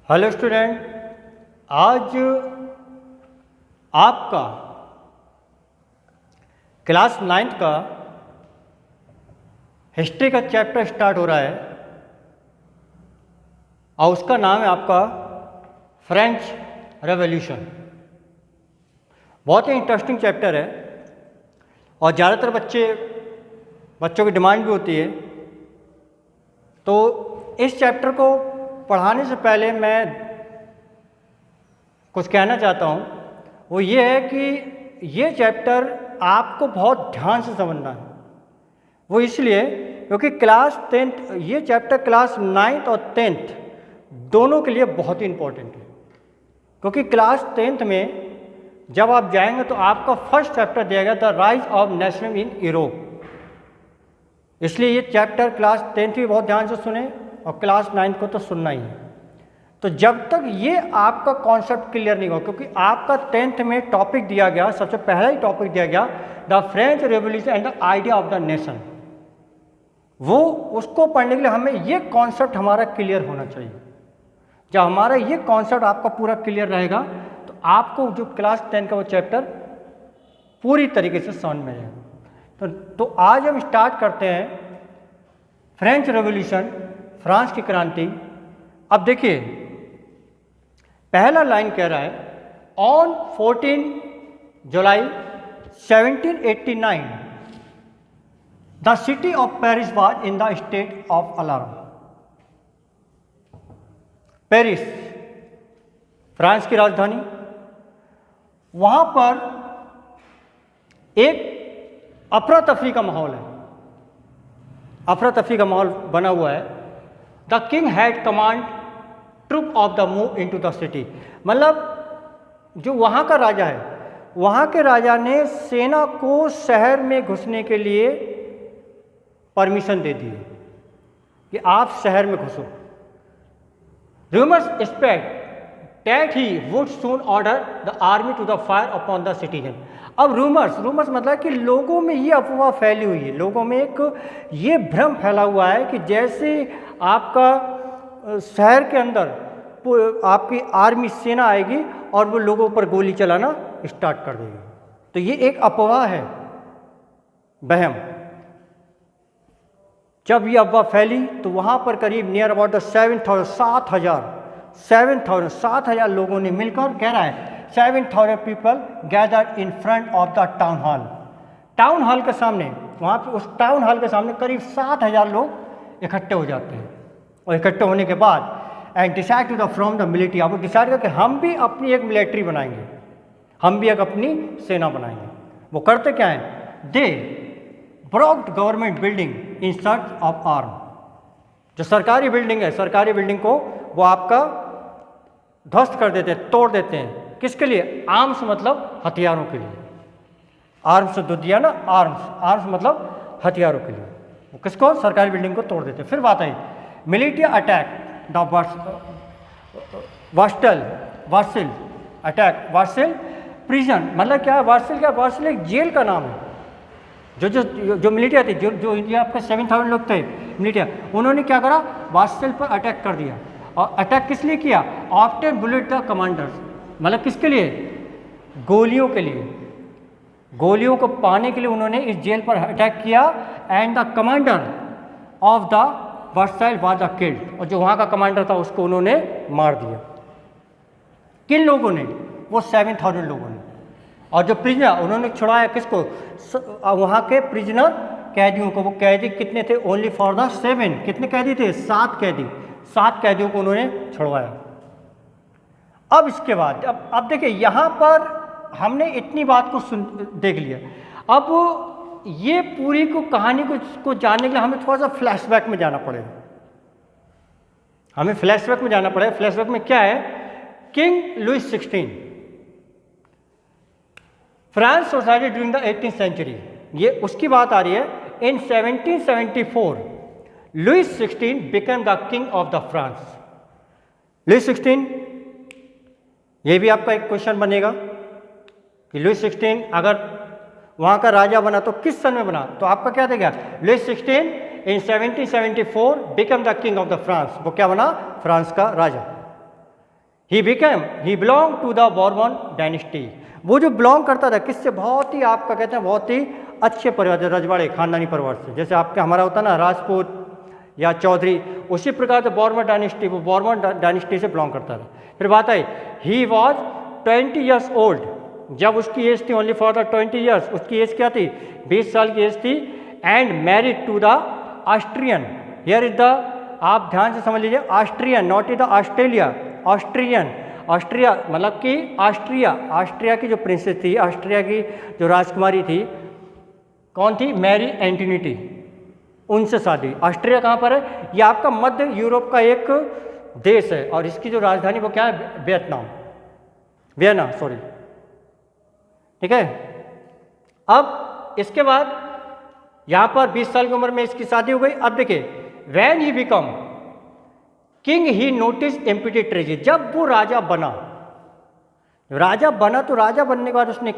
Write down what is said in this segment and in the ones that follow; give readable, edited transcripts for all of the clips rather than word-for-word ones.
Hello student, आज आपका class 9th का हिस्ट्री का चैप्टर स्टार्ट हो रहा है और उसका नाम है आपका फ्रेंच रेवोल्यूशन। बहुत ही इंटरेस्टिंग चैप्टर है और ज़्यादातर बच्चों की डिमांड भी होती है। तो इस चैप्टर को पढ़ाने से पहले मैं कुछ कहना चाहता हूँ, वो ये है कि ये चैप्टर आपको बहुत ध्यान से समझना है। वो इसलिए क्योंकि क्लास 10th ये चैप्टर क्लास 9th और 10th दोनों के लिए बहुत ही इम्पोर्टेंट है। क्योंकि क्लास 10th में जब आप जाएंगे तो आपका फर्स्ट चैप्टर दिया गया the rise of nationalism in Europe. इसलिए ये चैप्टर क्लास 10th भी बहुत ध्यान से सुने और क्लास 9th को तो सुनना ही है। तो जब तक ये आपका कॉन्सेप्ट क्लियर नहीं हो, क्योंकि आपका 10th में टॉपिक दिया गया, सबसे पहला ही टॉपिक दिया गया the French revolution and the idea of the nation. वो उसको पढ़ने के लिए हमें ये कॉन्सेप्ट हमारा क्लियर होना चाहिए। जब हमारा ये कॉन्सेप्ट आपका पूरा क्लियर रहेगा तो आपको जो क्लास 10 का वो चैप्टर पूरी तरीके से समझ में आएगा। तो आज हम स्टार्ट करते हैं फ्रेंच रेवोल्यूशन, फ्रांस की क्रांति। अब देखिए पहला लाइन कह रहा है on 14 July 1789 the city of Paris was in the state of alarm. Paris France की राजधानी, वहां पर एक अफरा तफरी का माहौल है। अफरा तफरी का माहौल बना हुआ है। The king had command troop of the move into the city. मतलब जो वहाँ का राजा है, वहाँ के राजा ने सेना को शहर में घुसने के लिए परमिशन दे दी कि आप शहर में घुसो। Rumours spread that he would soon order the army to the fire upon the citizen. अब रूमर्स मतलब कि लोगों में ये अफवाह फैली हुई है, लोगों में एक ये भ्रम फैला हुआ है कि जैसे आपका शहर के अंदर आपकी आर्मी सेना आएगी और वो लोगों पर गोली चलाना स्टार्ट कर देगी। तो ये एक अफवाह है, वहम। जब ये अफवाह फैली तो वहाँ पर करीब नियर अबाउट द 7,000 लोगों ने मिलकर, कह रहा है 7,000 people gathered in front of the town hall. Town hall के सामने, वहाँ पे उस टाउन हॉल के सामने करीब 7,000 लोग इकट्ठे हो जाते हैं। और इकट्ठे होने के बाद and decide to the from the military, आप डिसाइड करके हम भी अपनी एक मिलिट्री बनाएंगे, हम भी एक अपनी सेना बनाएंगे। वो करते क्या हैं? They broke government building in search of arm. जो सरकारी बिल्डिंग है, सरकारी बिल्डिंग को वो आपका ध्वस्त कर देते हैं, तोड़ देते हैं। किसके लिए? आर्म्स मतलब हथियारों के लिए। आर्म्स तो दिया ना, आर्म्स मतलब हथियारों के लिए। वो किसको? सरकारी बिल्डिंग को तोड़ देते हैं। फिर बात आई मिलिट्री अटैक द वार्सिल अटैक, वार्सिल प्रिजन। मतलब क्या है वार्सिल? क्या वार्सिल एक जेल का नाम है। जो मिलिटिया थी, जो इंडिया आपके 7,000 लोग थे मिलिटिया, उन्होंने क्या करा? वार्सिल पर अटैक कर दिया। और अटैक किस लिए किया? After bullet the commanders. मतलब किसके लिए? गोलियों के लिए। गोलियों को पाने के लिए उन्होंने इस जेल पर अटैक किया। And the commander of the Versailles was killed. और जो वहाँ का कमांडर था उसको उन्होंने मार दिया। किन लोगों ने? वो 7,000 लोगों ने। और जो प्रिजनर उन्होंने छुड़ाया किसको? वहाँ के प्रिजनर कैदियों को। वो कैदी कितने थे? Only for the 7। कितने कैदी थे? 7 कैदी। 7 कैदियों को उन्होंने छुड़वाया। अब इसके बाद अब देखिए यहाँ पर हमने इतनी बात को देख लिया। अब ये पूरी कहानी को जानने के लिए हमें थोड़ा सा फ्लैशबैक में जाना पड़ेगा। हमें फ्लैशबैक में जाना पड़ेगा। फ्लैशबैक में क्या है? King Louis 16 France society during the 18th century, ये उसकी बात आ रही है। In 1774 Louis 16 become the king of the France. Louis 16, ये भी आपका एक क्वेश्चन बनेगा कि लुइस 16 अगर वहाँ का राजा बना तो किस सन में बना? तो आपका क्या देगा? Louis 16 in 1774 become the king of the France. वो क्या बना? फ्रांस का राजा। He belong to the Bourbon dynasty. वो जो बिलोंग करता था किससे, बहुत ही आपका कहते हैं बहुत ही अच्छे परिवार से, रजवाड़े खानदानी परिवार से, जैसे आपके हमारा होता है ना राजपूत या चौधरी, उसी प्रकार से बॉर्बन डायनेस्टी, वो बॉर्बन डायनेस्टी से बिलोंग करता था। फिर बात आई, ही वॉज 20 ईयर्स ओल्ड, जब उसकी एज थी ओनली फॉर द 20 ईयर्स, उसकी एज क्या थी, 20 साल की एज थी। And married to the Austrian, here is the, आप ध्यान से समझ लीजिए, Austrian, not is the Australia, Austrian, Austria मतलब कि ऑस्ट्रिया की जो प्रिंसेस थी, ऑस्ट्रिया की जो राजकुमारी थी, कौन थी, मैरी एंटोनिटी, उनसे शादी। ऑस्ट्रिया कहाँ पर है, ये आपका मध्य यूरोप का एक देश है, और इसकी जो राजधानी वो क्या है, वियना, सॉरी, ठीक है। अब इसके बाद यहाँ पर 20 साल की उम्र में इसकी शादी हो गई। अब देखिए, when he become king he notice empty treasury, जब वो राजा बना, तो राजा बनने के बाद उसने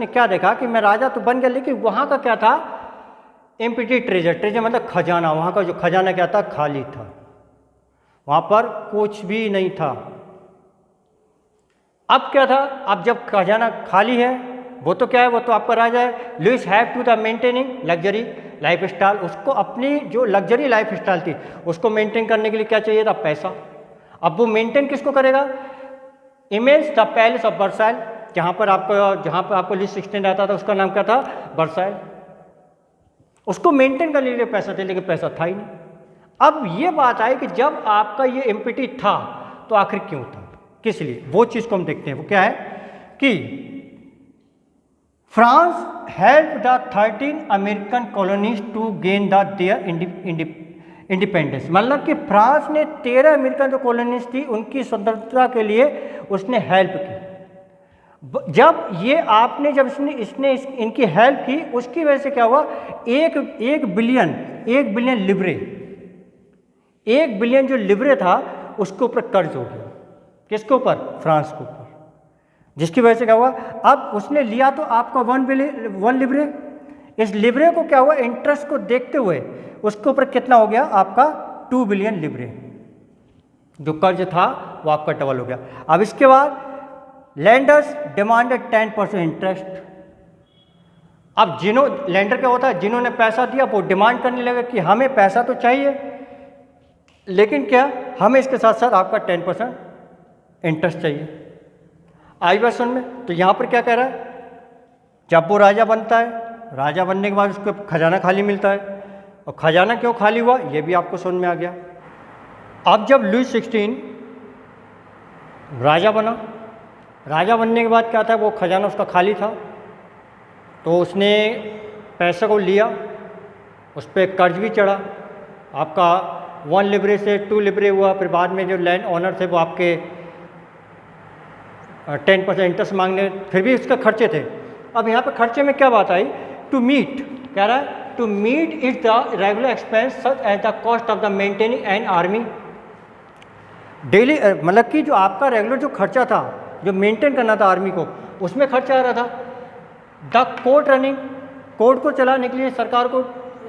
क्या देखा कि मैं राजा तो बन गया, लेकिन वहाँ का क्या था, एम्पिटी ट्रेजर मतलब खजाना, वहाँ का जो खजाना क्या था, खाली था, वहाँ पर कुछ भी नहीं था। अब क्या था, अब जब खजाना खाली है, वो तो क्या है, वो तो आपका राजा है। Louis have to the maintaining luxury life style, उसको अपनी जो लग्जरी लाइफ स्टाइल थी उसको मेंटेन करने के लिए क्या चाहिए था, पैसा। अब वो मेंटेन किसको करेगा, image the palace of Versailles, जहाँ पर आपको लुइस 16 रहता था, उसका नाम क्या था, वर्साइल। उसको मेंटेन करने के लिए पैसा थे, लेकिन पैसा था ही नहीं। अब ये बात आई कि जब आपका ये एम्पिटी था तो आखिर क्यों था, किस लिए, वो चीज़ को हम देखते हैं। वो क्या है कि France help the 13 American colonies to gain the their independence, मतलब कि फ्रांस ने 13 अमेरिकन जो कॉलोनीज थी उनकी स्वतंत्रता के लिए उसने हेल्प की। जब इसने इनकी हेल्प की, उसकी वजह से क्या हुआ, एक बिलियन जो लिब्रे था उसके ऊपर कर्ज हो गया। किसके ऊपर, फ्रांस के ऊपर, जिसकी वजह से क्या हुआ, अब उसने लिया तो आपका 1 लिब्रे, इस लिब्रे को क्या हुआ, इंटरेस्ट को देखते हुए उसके ऊपर कितना हो गया आपका 2 बिलियन लिब्रे, जो कर्ज था वो आपका डबल हो गया। अब इसके बाद लैंडर्स डिमांडेड 10% इंटरेस्ट। अब लैंडर क्या होता है, जिन्होंने पैसा दिया वो डिमांड करने लगे कि हमें पैसा तो चाहिए, लेकिन क्या, हमें इसके साथ साथ आपका 10% इंटरेस्ट चाहिए। आई बात समझ में। तो यहाँ पर क्या कह रहा है, जब वो राजा बनता है, राजा बनने के बाद उसको खजाना खाली मिलता है, और खजाना क्यों खाली हुआ ये भी आपको समझ में आ गया। अब जब लुइस 16 राजा बनने के बाद क्या था, वो खजाना उसका खाली था, तो उसने पैसे को लिया, उस पर कर्ज भी चढ़ा, आपका 1 लिब्रे से 2 लिब्रे हुआ, फिर बाद में जो लैंड ऑनर थे वो आपके 10% इंटरेस्ट मांगने, फिर भी उसके खर्चे थे। अब यहाँ पे खर्चे में क्या बात आई, टू मीट, कह रहा है to meet is the regular expense such as the cost of the maintaining an army daily, मतलब कि जो आपका रेगुलर जो खर्चा था, जो मेंटेन करना था आर्मी को, उसमें खर्चा आ रहा था। द कोर्ट रनिंग, कोर्ट को चलाने के लिए सरकार को,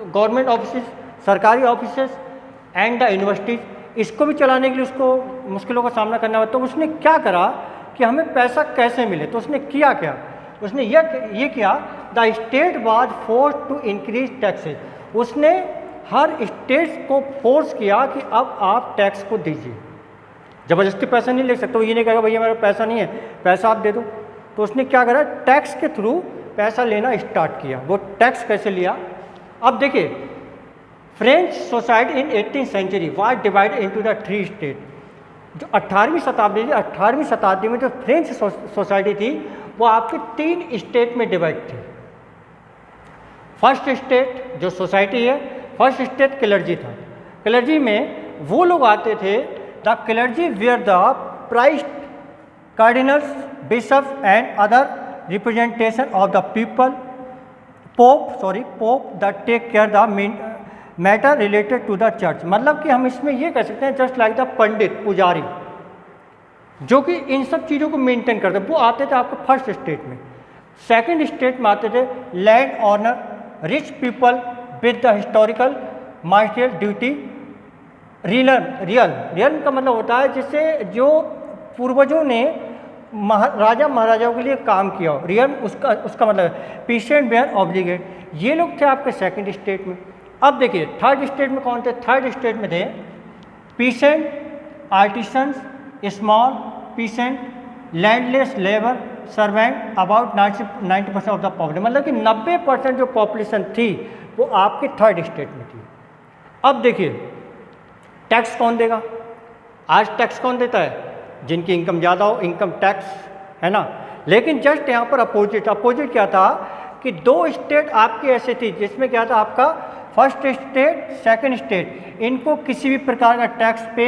गवर्नमेंट ऑफिस, सरकारी ऑफिस एंड द यूनिवर्सिटीज, इसको भी चलाने के लिए उसको मुश्किलों का सामना करना हुआ। तो उसने क्या करा कि हमें पैसा कैसे मिले, तो उसने किया क्या, उसने ये किया, the state was force to increase taxes, उसने हर स्टेट्स को फोर्स किया कि अब आप टैक्स को दीजिए, ज़बरदस्ती पैसा नहीं ले सकते, वो ये नहीं कहेगा भैया मेरा पैसा नहीं है, पैसा आप दे दो। तो उसने क्या करा, टैक्स के थ्रू पैसा लेना स्टार्ट किया। वो टैक्स कैसे लिया, अब देखिए, French society in 18th century was divided into the 3 state. जो 18वीं शताब्दी में जो फ्रेंच सोसाइटी थी वो आपके 3 स्टेट में डिवाइड थी। फर्स्ट स्टेट जो सोसाइटी है, फर्स्ट स्टेट क्लर्जी था। क्लर्जी में वो लोग आते थे, the clergy were the priest cardinals, bishops and other representation of the people, pope the take care the matter related to the church. मतलब कि हम इसमें ये कह सकते हैं जस्ट लाइक द पंडित, पुजारी, जो कि इन सब चीज़ों को मेंटेन करते, वो आते थे आपको फर्स्ट स्टेट में। सेकंड स्टेट में आते थे land owner, rich people with the historical martial duty, real का मतलब होता है जिससे जो पूर्वजों ने राजा महाराजाओं के लिए काम किया हो, रियल उसका मतलब पीसेंट वेयर ऑब्लिगेट। ये लोग थे आपके सेकंड स्टेट में। अब देखिए थर्ड स्टेट में कौन थे? थर्ड स्टेट में थे pheasant, artisans, small pheasant, landless labour, servant, about 90% of the population, मतलब कि 90% जो पॉपुलेशन थी वो आपके थर्ड स्टेट में थी। अब देखिए टैक्स कौन देगा? आज टैक्स कौन देता है? जिनकी इनकम ज़्यादा हो, इनकम टैक्स, है ना। लेकिन जस्ट यहाँ पर अपोजिट क्या था कि दो स्टेट आपके ऐसे थी जिसमें क्या था, आपका फर्स्ट स्टेट, सेकंड स्टेट, इनको किसी भी प्रकार का टैक्स पे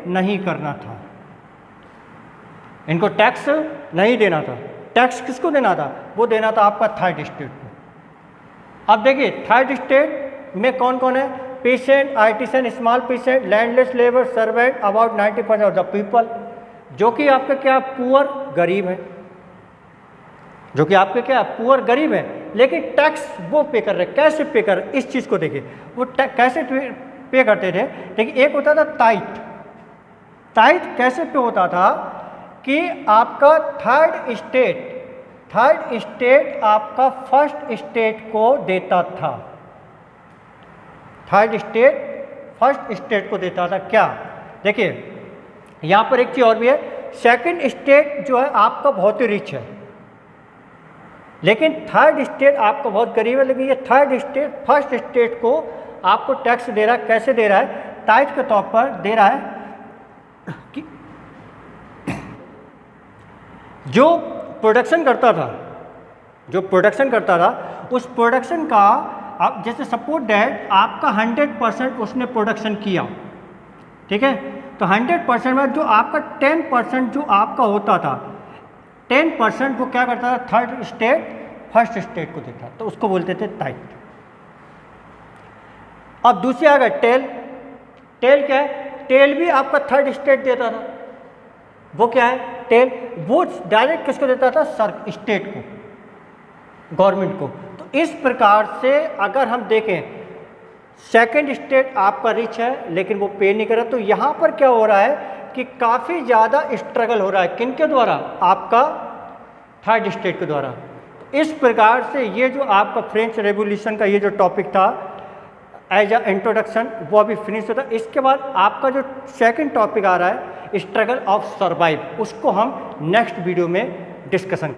नहीं करना था, इनको टैक्स नहीं देना था। टैक्स किसको देना था? वो देना था आपका थर्ड स्टेट को। अब देखिए थर्ड स्टेट में कौन कौन है? Patient, artisan, small patient, landless labour, servant, about 90% of the people, जो कि आपके क्या पुअर, गरीब है, जो कि आपके क्या पुअर, गरीब है। लेकिन टैक्स वो पे कर रहे, कैसे पे कर रहे? इस चीज़ को देखिए, वो कैसे पे करते थे। देखिए एक होता था ताइट। ताइट कैसे पे होता था कि आपका थर्ड स्टेट आपका फर्स्ट स्टेट को देता था। थर्ड स्टेट फर्स्ट स्टेट को देता था। क्या? देखिए यहाँ पर एक चीज़ और भी है, सेकंड स्टेट जो है आपका बहुत ही रिच है, लेकिन थर्ड स्टेट आपका बहुत गरीब है। लेकिन ये थर्ड स्टेट फर्स्ट स्टेट को आपको टैक्स दे रहा है। कैसे दे रहा है? टाइट के तौर पर दे रहा है कि जो प्रोडक्शन करता था उस प्रोडक्शन का, आप जैसे सपोज दैट आपका 100% उसने प्रोडक्शन किया, ठीक है, तो 100% में जो आपका 10% जो आपका होता था, 10% वो क्या करता था? थर्ड स्टेट फर्स्ट स्टेट को देता, तो उसको बोलते थे टाइट। अब दूसरी आ गया टेल। टेल क्या है? टेल भी आपका थर्ड स्टेट देता था। वो क्या है? टेल वो डायरेक्ट किसको देता था? स्टेट को, गवर्नमेंट को। तो इस प्रकार से अगर हम देखें, सेकंड स्टेट आपका रिच है लेकिन वो पे नहीं कर रहा, तो यहाँ पर क्या हो रहा है कि काफ़ी ज़्यादा स्ट्रगल हो रहा है। किनके द्वारा? आपका थर्ड स्टेट के द्वारा। तो इस प्रकार से ये जो आपका फ्रेंच रेवोल्यूशन का ये जो टॉपिक था एज अ इंट्रोडक्शन, वो अभी फिनिश होता है। इसके बाद आपका जो सेकंड टॉपिक आ रहा है स्ट्रगल ऑफ सर्वाइव, उसको हम नेक्स्ट वीडियो में डिस्कशन